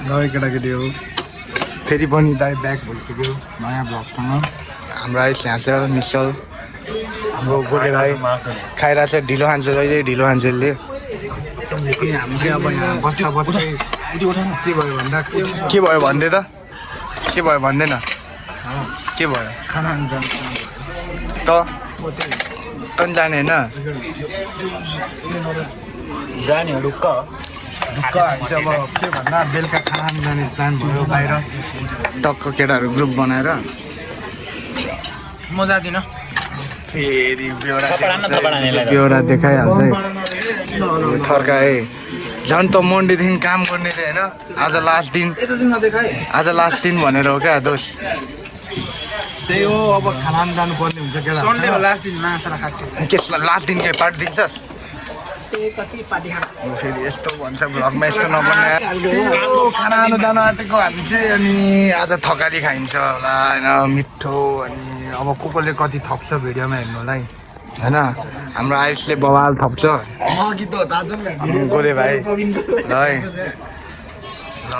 ल केटाकेटी हो फेरि पनि दाइ ब्याक भइसक्यो नयाँ ब्लगसँग हाम्रो आइस ल्यान्छ निश्चल हाम्रो गोले भाइ खाइरहेको छ ढिलो खान्छ जहिले ढिलो खान्छ यसले अनि हामी चाहिँ अब यहाँ बस्दा बस्दै के भयो भन्दा के भयो भन्दै त के भयो भन्दैन के भयो खाना खानु जान्छ त तँ जाने होइन जाने हो ढुक्क ढुक्क हामी चाहिँ अब के भन्दा बेलुका खाना खानु जाने प्लान भयो बाहिर टक्क केटाहरू ग्रुप बनाएर म जाँदिनँ फेरि बेहोरा देखाइहाल्छ है थर्काए झन् त मन्डेदेखि काम गर्ने थियो होइन आज लास्ट दिन भनेर हो क्या दोष त्यही हो अब खाना जानु पर्ने हुन्छ केटा सन्डे हो लास्ट दिन माछा खाएको के लास्ट दिन के पार्टी दिन्छस् फेरि यस्तो भन्छ भ्लगमा यस्तो नबनाए खाना खानु जानु आँटेको हामी चाहिँ अनि आज थकाली खाइन्छ होला होइन मिठो अनि अब कसले कति थप्छ भिडियोमा हेर्नु होला है होइन हाम्रो आयुषले बवाल थप्छ गोले भाइ ल है ल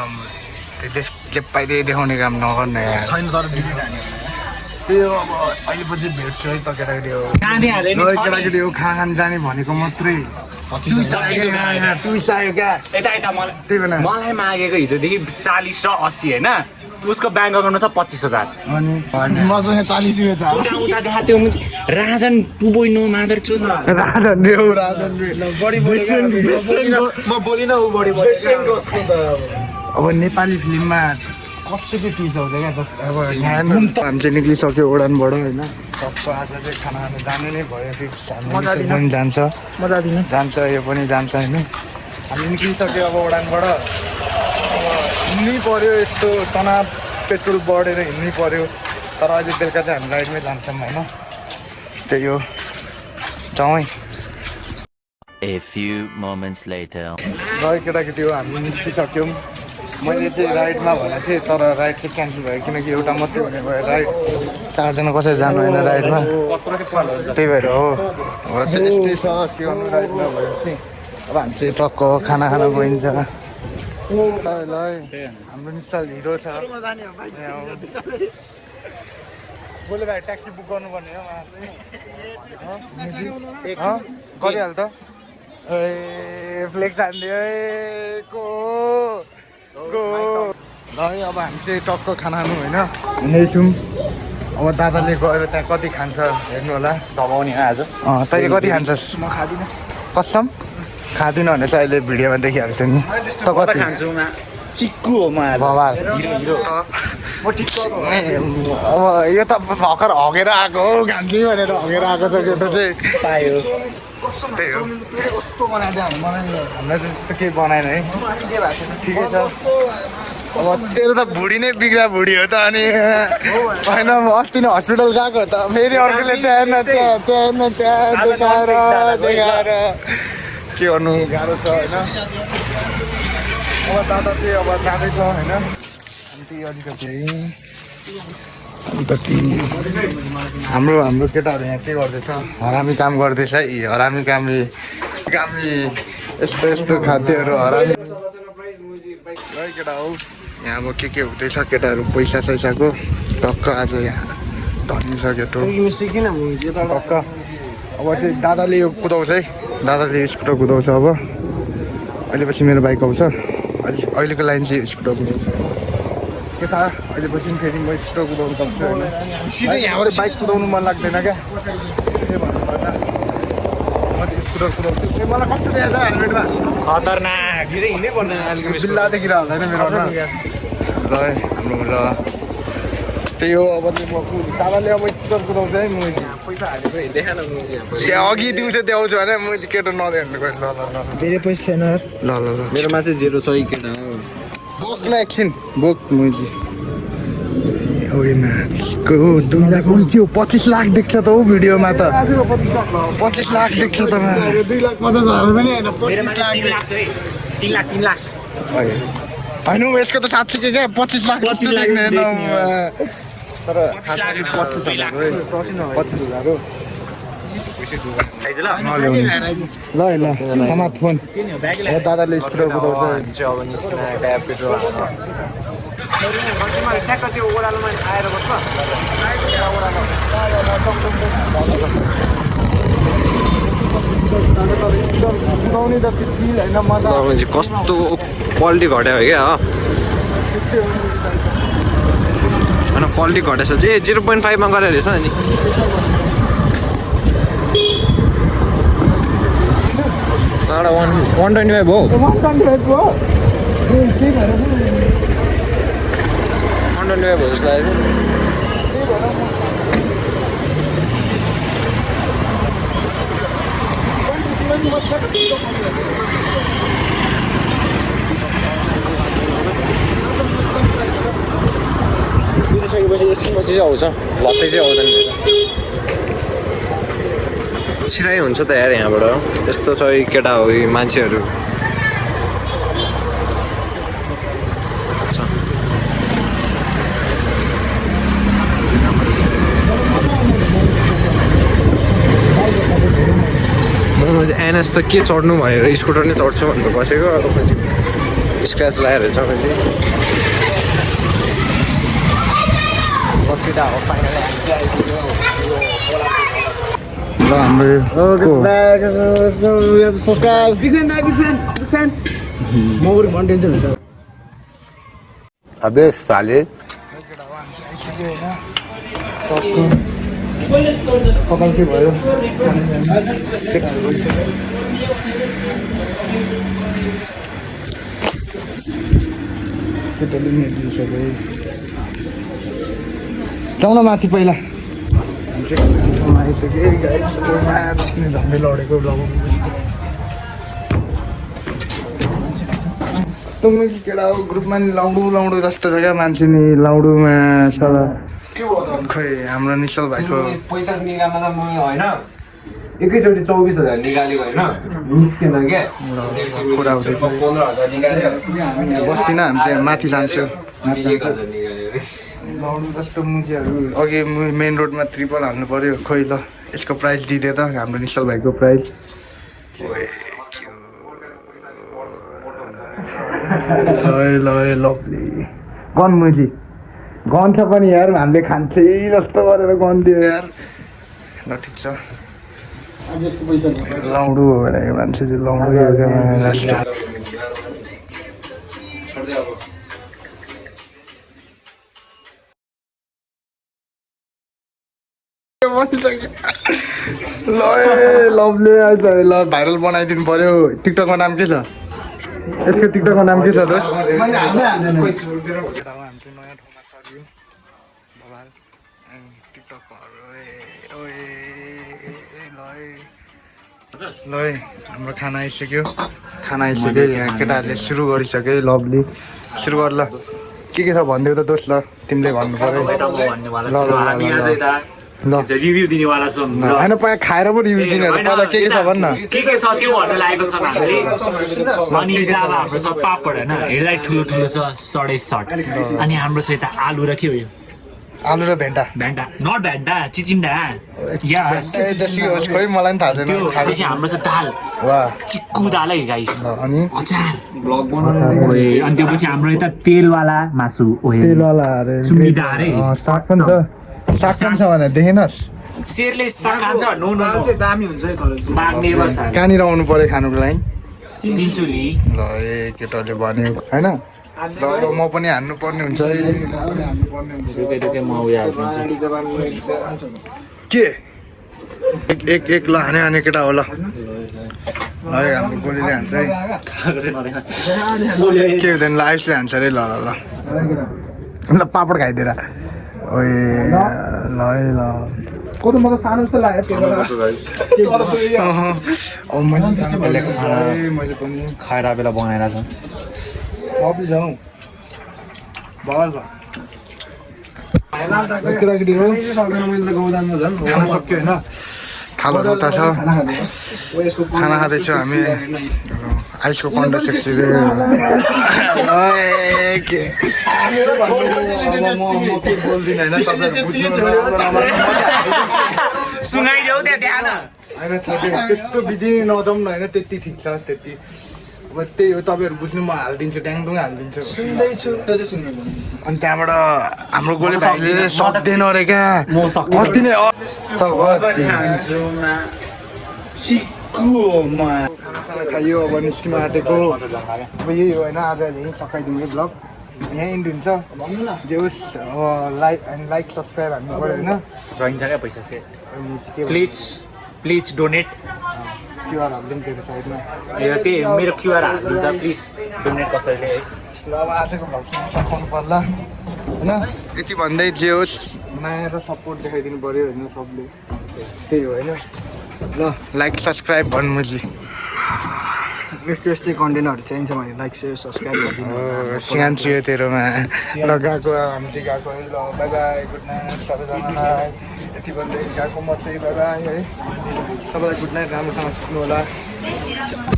त्यो के पाइदिए देखाउने काम नगर्ने छैन तर दिल्ली जाने त्यही हो अब अहिले पछि भेट्छु है त केटाकेटी हो केटाकेटी हो खाना खानु जाने भनेको मात्रै टुइस आयो क्या त्यही भएर मलाई मागेको हिजोदेखि 40 र 80 होइन उसको ब्याङ्क अकाउन्टमा छ 25,000 अनि मसँग 40 रुपियाँ छ उता देखा त्यो राजन 2.0 मादर चुन राजन म बोलिन उ बढी अब नेपाली फिल्ममा कस्तो चाहिँ ट्विस्ट आउँछ क्या जस्तो अब हामी चाहिँ निक्लिसक्यो उडानबाट होइन सबको आज चाहिँ खाना खानु जानु नै भयो फेरि पनि जान्छ म जाँदिनँ जान्छ यो पनि जान्छ होइन हामी निक्लिसक्यो अब उडानबाट अब हिँड्नै पऱ्यो यस्तो तनाव पेट्रोल बढेर हिँड्नै पऱ्यो तर अहिले बेलुका चाहिँ हामी राइडमै जान्छौँ होइन त्यही हो जाउँ है A few moments later. ल केटाकेटी हो हामी निस्किसक्यौँ मैले चाहिँ राइडमा भनेको थिएँ तर राइड चाहिँ क्यान्सल भयो किनकि एउटा मात्रै हुने भयो राइड 4 जना कसरी जानु होइन राइडमा त्यही भएर हो यस्तै छ के गर्नु राइडमा भएपछि अब हामी चाहिँ टक्क खाना खान गइन्छ ल हाम्रो निश्चल हिरो छ बोले भाइ ट्याक्सी बुक गर्नुपर्ने हो कति हाल त ए फ्लेक्स हान्दियो ए को ल है अब हामी चाहिँ टक्क खाना खानु होइन हिँड्दैछौँ अब दादाले गएर त्यहाँ कति खान्छ हेर्नु होला दबाउने हो आज तैँले कति खान्छस् म खादिनँ कसम खाँदिनँ भने चाहिँ अहिले भिडियोमा देखिहाल्छ नि त कति खान्छु चिक्कु हो म आज बबाल अब यो त भर्खर हगेर आएको हो खान्छु भनेर हगेर आएको छ केटा चाहिँ पायो त्यही हो कस्तो बनाइदियो मलाई हामीलाई चाहिँ त्यस्तो केही बनाएन है ठिकै छ अब तेरो त भुँडी नै बिग्रा भुँडी हो त अनि होइन म अस्ति नै हस्पिटल गएको त फेरि अर्कोले त्यहाँ देखाएर के गर्नु गाह्रो छ होइन अब दादा चाहिँ अब जाँदैछ होइन अनि अलिकति हाम्रो केटाहरू यहाँ के गर्दैछ हरामी काम गर्दैछ है हरामी कामी यस्तो खाद्यहरू हरामी केटा हो यहाँ अब के हुँदैछ केटाहरू पैसा सैसाको टक्क आज यहाँ धनिसक्यो टक्क अब चाहिँ दादाले यो कुदाउँछ है दादाले स्कुटर कुदाउँछ अब अहिले पछि मेरो बाइक आउँछ अहिलेको लाइन चाहिँ स्कुटर कुदाउँछ के थाहा अहिले पछि फेरि म स्कुटर कुदाउनु सक्छु होइन यहाँबाट बाइक कुदाउनु मन लाग्दैन क्या त्यही भन्नुपर्दा म चाहिँ स्कुटर कुदाउँछु मलाई कस्तो देखाएको छ हेलमेटमा खतरनाक हिँड्नै पर्दैन बिल्ला देखिरहेको हुँदैन मेरो ल हाम्रो ल त्यही हो अब चाहिँ म दादाले अब स्कुटर कुदाउँछ है म पैसा हालेको देखा न अघि दिउँसो देखाउँछु भने म चाहिँ केटो नदेख्नु ल धेरै पैसा छैन ल ल ल मेरोमा चाहिँ 0 छ केटा हो बोक न एकछिन बोक मुजी को 2 लाख त्यो 25 लाख देख्छ त हौ भिडियोमा त 25 लाख देख्छ त 2 लाख 50,000 पनि हैन 25 लाख 3 लाख होइन यसको त साँच्चै क्या 25 लाख देख्ने तर 25,000 हो आइज ल ल ल समात फोन दादाले स्कुटर कुदाउँछ ठ्याक्क त्यो ओह्रालोमा आएर बस्छ कुदाउने जति फिल होइन मजा कस्तो क्वालिटी घट्यो हो क्या होइन क्वालिटी घटेछ चाहिँ 0.5 मा गरेर रहेछ नि साढे 125 हो 125 हो जस्तो लागेको कुदिसकेपछि एकछिनपछि चाहिँ आउँछ लत्तै चाहिँ आउँदैन छिराइ हुन्छ त यार यहाँबाट यस्तो छ केटा हो यी मान्छेहरू एनएस त के चढ्नु भनेर स्कुटर नै चढ्छु भनेर बसेको अब पछि स्क्र्याच लगाएर छ पछि ल हाम्रो अबे साले कपाल के भयो जाउँ न माथि पहिला आइसक्यो निस्किने झन्डै लडेको तुमी केटा हो ग्रुपमा नि लाउडु जस्तो छ क्या मान्छे नि लाउडुमा साला खै हाम्रो निश्चल भाइको पैसा निकाल्न त म होइन एकैचोटि 24,000 निकालेको होइन निस्केन क्या कुरा हुँदैछ 15,000 निकाल्यो हामी यहाँ बस्दिनँ हामी चाहिँ माथि लान्छु 1,000 निकाल्यो लाउडु जस्तो मुखीहरू अघि मेन रोडमा ट्रिपल हाल्नु पर्यो खोइ ल यसको प्राइस दिँदै त हाम्रो निश्चल भाइको प्राइस लभली गन मुखी गन छ पनि यार हामीले खान्छै जस्तो गरेर गन दियो यार ल ठिक छ लाउडु हो भनेको मान्छे चाहिँ लाउडु ल लभले आइज ल भाइरल बनाइदिनु पर्यो टिकटकको नाम के छ यसको टिकटकको नाम के छ दोस्त ल हाम्रो खाना आइसक्यो यहाँ केटाहरूले सुरु गरिसक्यो लभली सुरु गर ल के छ भनिदेऊ त दोस्त ल तिमीले भन्नु पर्यो ल रिभ्यू दिनेवाला छौँ होइन पहिला खाएर पो रिभ्यू दिने पहिला के छ भन्न के छ त्यो भन्नु लागेको छ हामीले अनि यता अब हाम्रो सब पापड होइन हेर्दा ठुलो ठुलो छ सडै सर्ट अनि हाम्रो छ यता आलु र के हो यो आलु र भेन्टा नट भेन्टा चिचिन्डा खोइ मलाई पनि थाहा छैन त्यसपछि हाम्रो छ दाल वा चिक्कु दाल है गाइस अनि अचार अनि त्यसपछि हाम्रो यता तेलवाला मासु तेलवाला सुमिदा अरे साग पनि छ भने देखिनस् शेरले साग खान्छ नो दामी हुन्छ कहाँनिर आउनु पर्यो खानुको लागि तिनचुली ल ए केटाले भन्यो होइन म पनि हान्नु पर्ने हुन्छ के एक ल हाने केटा हो ल हाम्रो गोलीले हान्छ है के हुँदैन ल आयुषले हान्छ अरे ल ल पापड खाइदिएर ओए ल ल कति म त सानो जस्तो लाग्यो मैले पनि खाएर बेला बनाएर छ जाउँ बल केटाकेटी हो खाना सक्यो होइन थालो उता छ खाना खाँदैछौँ हामी आइसको कन्डा सेक्सी बोल्दिनँ होइन सुँगाइदेऊ त्यहाँ ध्यान होइन त्यस्तो विधि नजाउँ न होइन त्यति ठिक छ त्यति अब त्यही हो तपाईँहरू बुझ्नु म हालिदिन्छु ट्याङटुङ हालिदिन्छु सुन्दैछु अनि त्यहाँबाट हाम्रो गोले भाइले सक्दैन अरे क्या अस्ति नै खाइयो अब निस्किनु आँटेको अब यही हो होइन आज यहीँ सकाइदिउँ ब्लग यहीँ इन्ड हुन्छ जे होस् लाइक सब्सक्राइब हान्नु पऱ्यो होइन रहन्छ क्या पैसा से प्लिज डोनेट क्युआर हालिदिउँ त्यो साइडमा त्यही मेरो क्युआर हालिदिन्छ प्लिज डोनेट कसैले है ल अब आजको भ्लग सघाउनु पर्ला होइन यति भन्दै जे होस् माया र सपोर्ट देखाइदिनु पऱ्यो होइन सबले त्यही हो होइन ल लाइक सब्सक्राइब भन्नु मुजी यस्तै कन्टेन्टहरू चाहिन्छ भने लाइक सेयर सब्सक्राइब गरिदिनु सिगान थियो तेरोमा ल गएको हामी चाहिँ गएको है ल बाई बाई गुड नाइट सबैजनालाई यति भन्दै गएको म चाहिँ बाई बाई है सबैलाई गुड नाइट राम्रोसँग सुत्नु होला